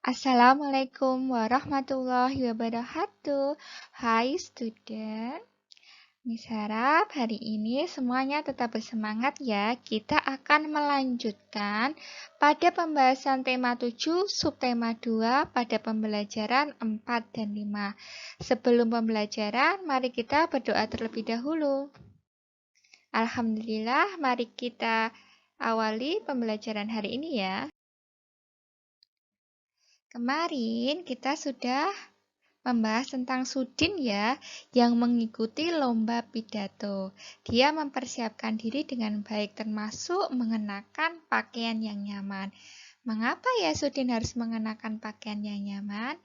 Assalamualaikum warahmatullahi wabarakatuh. Hai student, Miss harap hari ini semuanya tetap bersemangat ya. Kita akan melanjutkan pada pembahasan tema 7, subtema 2 pada pembelajaran 4 dan 5. Sebelum pembelajaran, mari kita berdoa terlebih dahulu. Alhamdulillah, mari kita awali pembelajaran hari ini ya. Kemarin kita sudah membahas tentang Sudin ya, yang mengikuti lomba pidato. Dia mempersiapkan diri dengan baik termasuk mengenakan pakaian yang nyaman. Mengapa ya Sudin harus mengenakan pakaian yang nyaman?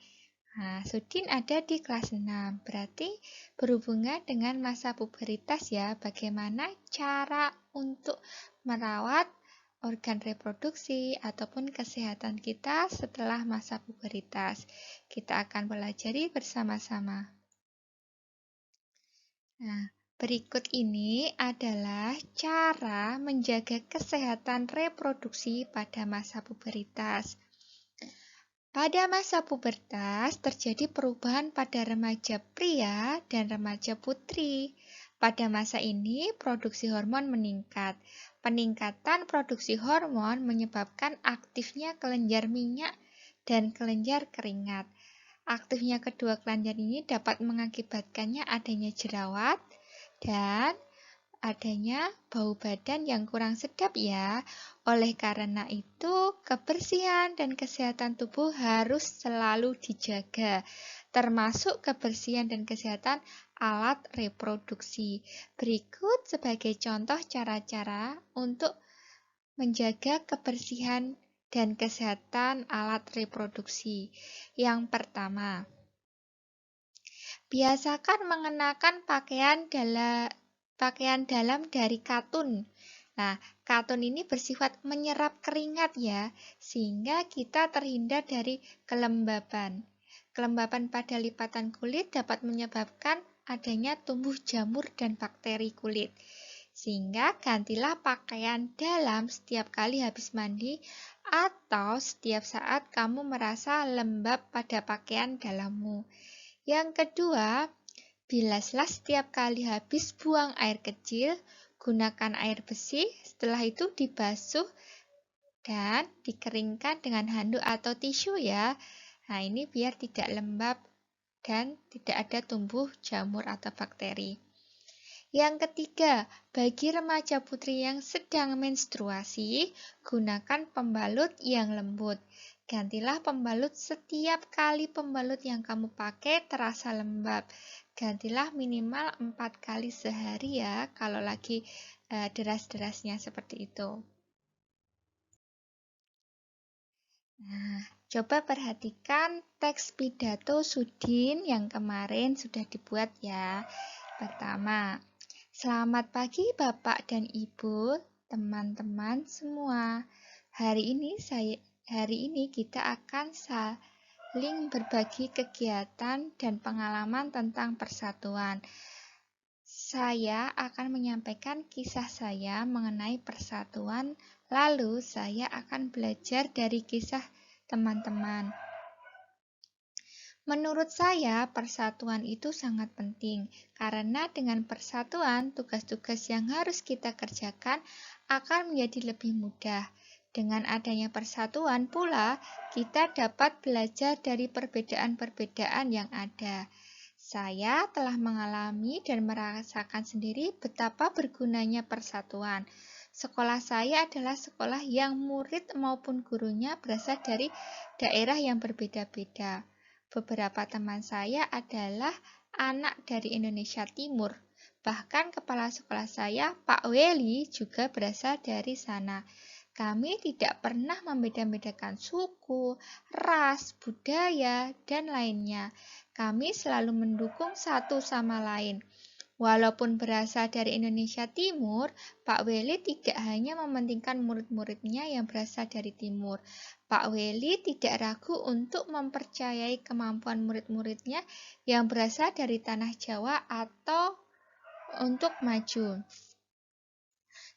Nah, Sudin ada di kelas 6, berarti berhubungan dengan masa puberitas ya, bagaimana cara untuk merawat organ reproduksi ataupun kesehatan kita setelah masa puberitas. Kita akan pelajari bersama-sama. Nah, berikut ini adalah cara menjaga kesehatan reproduksi pada masa puberitas. Pada masa pubertas terjadi perubahan pada remaja pria dan remaja putri. Pada masa ini produksi hormon meningkat. Peningkatan produksi hormon menyebabkan aktifnya kelenjar minyak dan kelenjar keringat. Aktifnya kedua kelenjar ini dapat mengakibatkannya adanya jerawat dan adanya bau badan yang kurang sedap ya. Oleh karena itu, kebersihan dan kesehatan tubuh harus selalu dijaga, termasuk kebersihan dan kesehatan alat reproduksi. Berikut sebagai contoh cara-cara untuk menjaga kebersihan dan kesehatan alat reproduksi. Yang pertama, biasakan mengenakan pakaian dalam dari katun. Nah, katun ini bersifat menyerap keringat ya, sehingga kita terhindar dari kelembaban. Kelembaban pada lipatan kulit dapat menyebabkan adanya tumbuh jamur dan bakteri kulit. Sehingga gantilah pakaian dalam setiap kali habis mandi atau setiap saat kamu merasa lembab pada pakaian dalammu. Yang kedua, bilaslah setiap kali habis buang air kecil, gunakan air bersih, setelah itu dibasuh dan dikeringkan dengan handuk atau tisu ya. Nah, ini biar tidak lembab dan tidak ada tumbuh jamur atau bakteri. Yang ketiga, bagi remaja putri yang sedang menstruasi, gunakan pembalut yang lembut. Gantilah pembalut setiap kali pembalut yang kamu pakai terasa lembab. Gantilah minimal 4 kali sehari ya, kalau lagi deras-derasnya seperti itu. Nah, coba perhatikan teks pidato Sudin yang kemarin sudah dibuat ya. Pertama, selamat pagi Bapak dan Ibu, teman-teman semua. Hari ini kita akan saling berbagi kegiatan dan pengalaman tentang persatuan. Saya akan menyampaikan kisah saya mengenai persatuan, lalu saya akan belajar dari kisah teman-teman. Menurut saya, persatuan itu sangat penting karena dengan persatuan, tugas-tugas yang harus kita kerjakan akan menjadi lebih mudah. Dengan adanya persatuan pula, kita dapat belajar dari perbedaan-perbedaan yang ada. Saya telah mengalami dan merasakan sendiri betapa bergunanya persatuan. Sekolah saya adalah sekolah yang murid maupun gurunya berasal dari daerah yang berbeda-beda. Beberapa teman saya adalah anak dari Indonesia Timur. Bahkan kepala sekolah saya, Pak Weli, juga berasal dari sana. Kami tidak pernah membeda-bedakan suku, ras, budaya, dan lainnya. Kami selalu mendukung satu sama lain. Walaupun berasal dari Indonesia Timur, Pak Weli tidak hanya mementingkan murid-muridnya yang berasal dari Timur. Pak Weli tidak ragu untuk mempercayai kemampuan murid-muridnya yang berasal dari tanah Jawa atau untuk maju.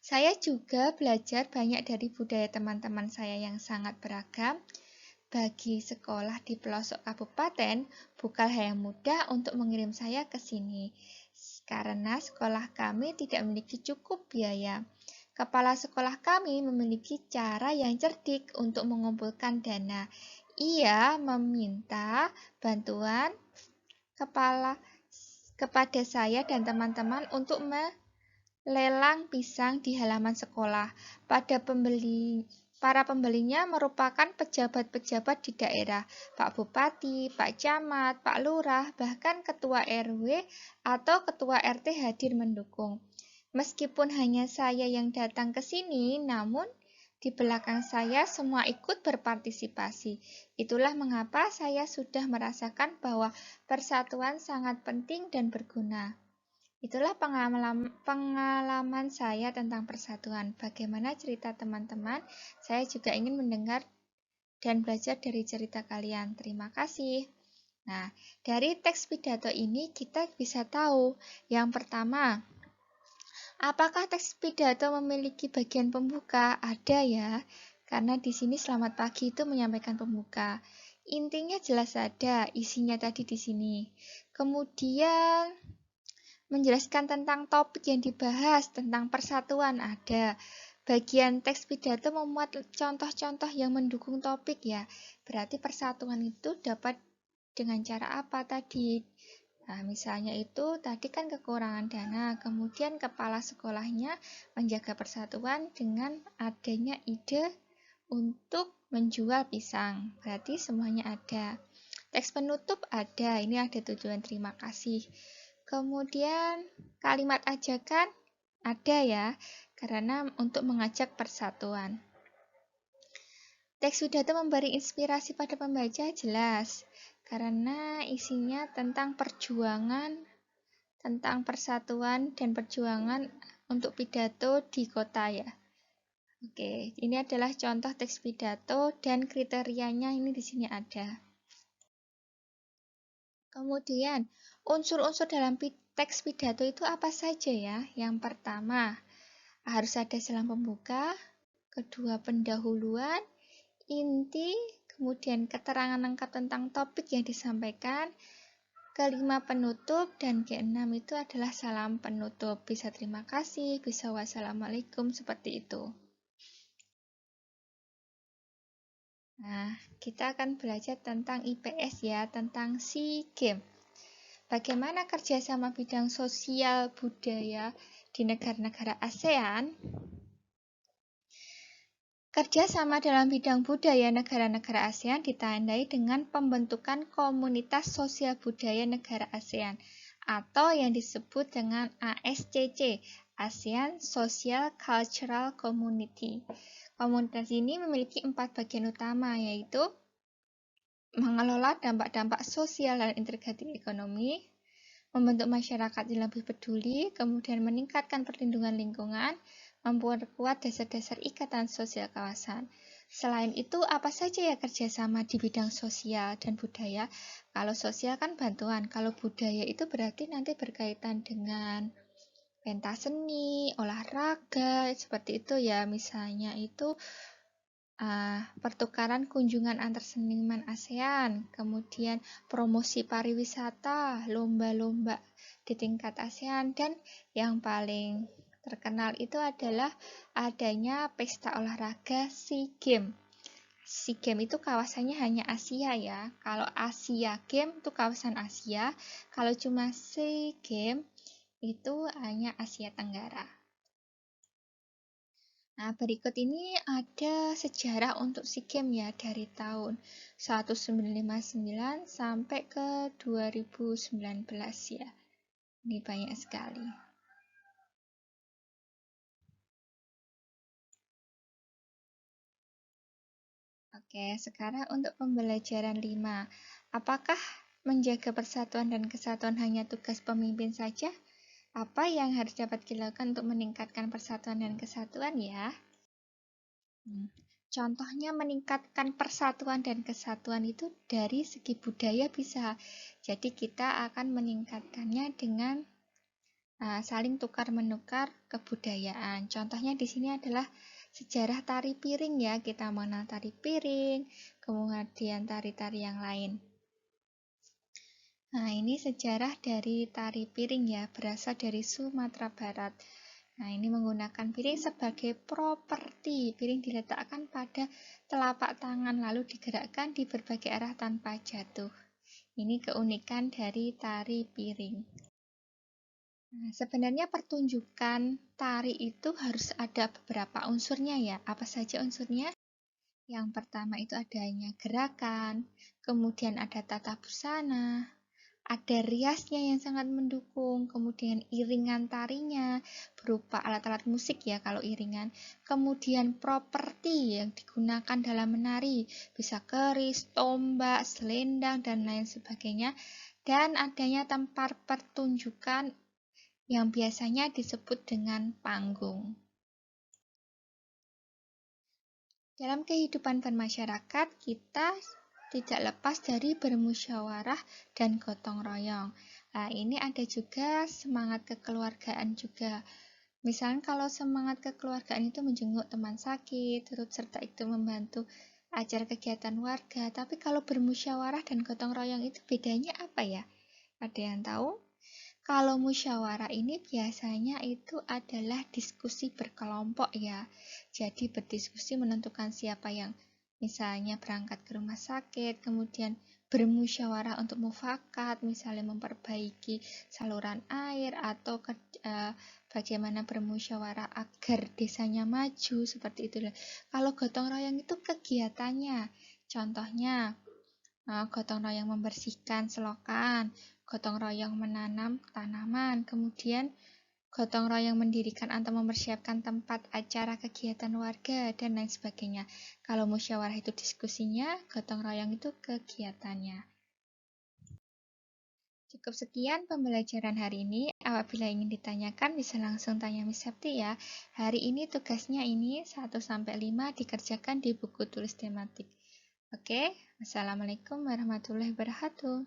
Saya juga belajar banyak dari budaya teman-teman saya yang sangat beragam. Bagi sekolah di pelosok kabupaten, bukan hal yang mudah untuk mengirim saya ke sini, karena sekolah kami tidak memiliki cukup biaya. Kepala sekolah kami memiliki cara yang cerdik untuk mengumpulkan dana. Ia meminta bantuan kepala kepada saya dan teman-teman untuk melelang pisang di halaman sekolah. Para pembelinya merupakan pejabat-pejabat di daerah, Pak Bupati, Pak Camat, Pak Lurah, bahkan Ketua RW atau Ketua RT hadir mendukung. Meskipun hanya saya yang datang ke sini, namun di belakang saya semua ikut berpartisipasi. Itulah mengapa saya sudah merasakan bahwa persatuan sangat penting dan berguna. Itulah pengalaman saya tentang persatuan. Bagaimana cerita teman-teman? Saya juga ingin mendengar dan belajar dari cerita kalian. Terima kasih. Nah, dari teks pidato ini kita bisa tahu, yang pertama, apakah teks pidato memiliki bagian pembuka? Ada ya, karena di sini selamat pagi itu menyampaikan pembuka. Intinya jelas ada, isinya tadi di sini. Kemudian menjelaskan tentang topik yang dibahas, tentang persatuan ada. Bagian teks pidato memuat contoh-contoh yang mendukung topik ya. Berarti persatuan itu dapat dengan cara apa tadi? Nah, misalnya itu tadi kan kekurangan dana, kemudian kepala sekolahnya menjaga persatuan dengan adanya ide untuk menjual pisang. Berarti semuanya ada. Teks penutup ada, ini ada tujuan terima kasih. Kemudian kalimat ajakan ada ya, karena untuk mengajak persatuan. Teks pidato memberi inspirasi pada pembaca jelas, karena isinya tentang perjuangan, tentang persatuan dan perjuangan untuk pidato di kota ya. Oke, ini adalah contoh teks pidato dan kriterianya ini di sini ada. Kemudian, unsur-unsur dalam teks pidato itu apa saja ya? Yang pertama, harus ada selang pembuka, kedua pendahuluan, inti, kemudian keterangan lengkap tentang topik yang disampaikan, kelima penutup, dan keenam itu adalah salam penutup. Bisa terima kasih, bisa wassalamualaikum, seperti itu. Nah, kita akan belajar tentang IPS ya, tentang SEA Games. Bagaimana kerjasama bidang sosial budaya di negara-negara ASEAN? Kerjasama dalam bidang budaya negara-negara ASEAN ditandai dengan pembentukan komunitas sosial budaya negara ASEAN atau yang disebut dengan ASCC, ASEAN Social Cultural Community. Komunitas ini memiliki 4 bagian utama, yaitu mengelola dampak-dampak sosial dan integrasi ekonomi, membentuk masyarakat yang lebih peduli, kemudian meningkatkan perlindungan lingkungan, memperkuat dasar-dasar ikatan sosial kawasan. Selain itu, apa saja ya kerjasama di bidang sosial dan budaya? Kalau sosial kan bantuan, kalau budaya itu berarti nanti berkaitan dengan pentas seni, olahraga, seperti itu ya. Misalnya itu pertukaran kunjungan antar seniman ASEAN, kemudian promosi pariwisata, lomba-lomba di tingkat ASEAN, dan yang paling terkenal itu adalah adanya pesta olahraga SEA Games. SEA Games itu kawasannya hanya Asia ya. Kalau Asia Games itu kawasan Asia, kalau cuma SEA Games itu hanya Asia Tenggara. Nah, berikut ini ada sejarah untuk SEA Games ya dari tahun 1959 sampai ke 2019 ya. Ini banyak sekali. Oke, sekarang untuk pembelajaran 5. Apakah menjaga persatuan dan kesatuan hanya tugas pemimpin saja? Apa yang harus dapat dilakukan untuk meningkatkan persatuan dan kesatuan ya? Contohnya meningkatkan persatuan dan kesatuan itu dari segi budaya bisa. Jadi kita akan meningkatkannya dengan saling tukar-menukar kebudayaan. Contohnya di sini adalah sejarah tari piring ya, kita mengenal tari piring, kemudian tari-tari yang lain. Nah, ini sejarah dari tari piring ya, berasal dari Sumatera Barat. Nah, ini menggunakan piring sebagai properti. Piring diletakkan pada telapak tangan lalu digerakkan di berbagai arah tanpa jatuh. Ini keunikan dari tari piring. Nah, sebenarnya pertunjukan tari itu harus ada beberapa unsurnya ya. Apa saja unsurnya? Yang pertama itu adanya gerakan, kemudian ada tata busana, ada riasnya yang sangat mendukung, kemudian iringan tarinya berupa alat-alat musik ya kalau iringan, kemudian properti yang digunakan dalam menari, bisa keris, tombak, selendang, dan lain sebagainya, dan adanya tempat pertunjukan yang biasanya disebut dengan panggung. Dalam kehidupan bermasyarakat, kita tidak lepas dari bermusyawarah dan gotong royong. Nah, ini ada juga semangat kekeluargaan juga. Misalnya kalau semangat kekeluargaan itu menjenguk teman sakit, turut serta itu membantu acara kegiatan warga. Tapi kalau bermusyawarah dan gotong royong itu bedanya apa ya? Ada yang tahu? Kalau musyawarah ini biasanya itu adalah diskusi berkelompok ya. Jadi berdiskusi menentukan siapa yang misalnya berangkat ke rumah sakit, kemudian bermusyawarah untuk mufakat, misalnya memperbaiki saluran air atau bagaimana bermusyawarah agar desanya maju, seperti itu. Kalau gotong royong itu kegiatannya, contohnya gotong royong membersihkan selokan, gotong royong menanam tanaman, kemudian gotong royong mendirikan atau mempersiapkan tempat acara kegiatan warga, dan lain sebagainya. Kalau musyawarah itu diskusinya, gotong royong itu kegiatannya. Cukup sekian pembelajaran hari ini. Apabila ingin ditanyakan, bisa langsung tanya Miss Septi ya. Hari ini tugasnya ini 1-5 dikerjakan di buku tulis tematik. Oke, wassalamualaikum warahmatullahi wabarakatuh.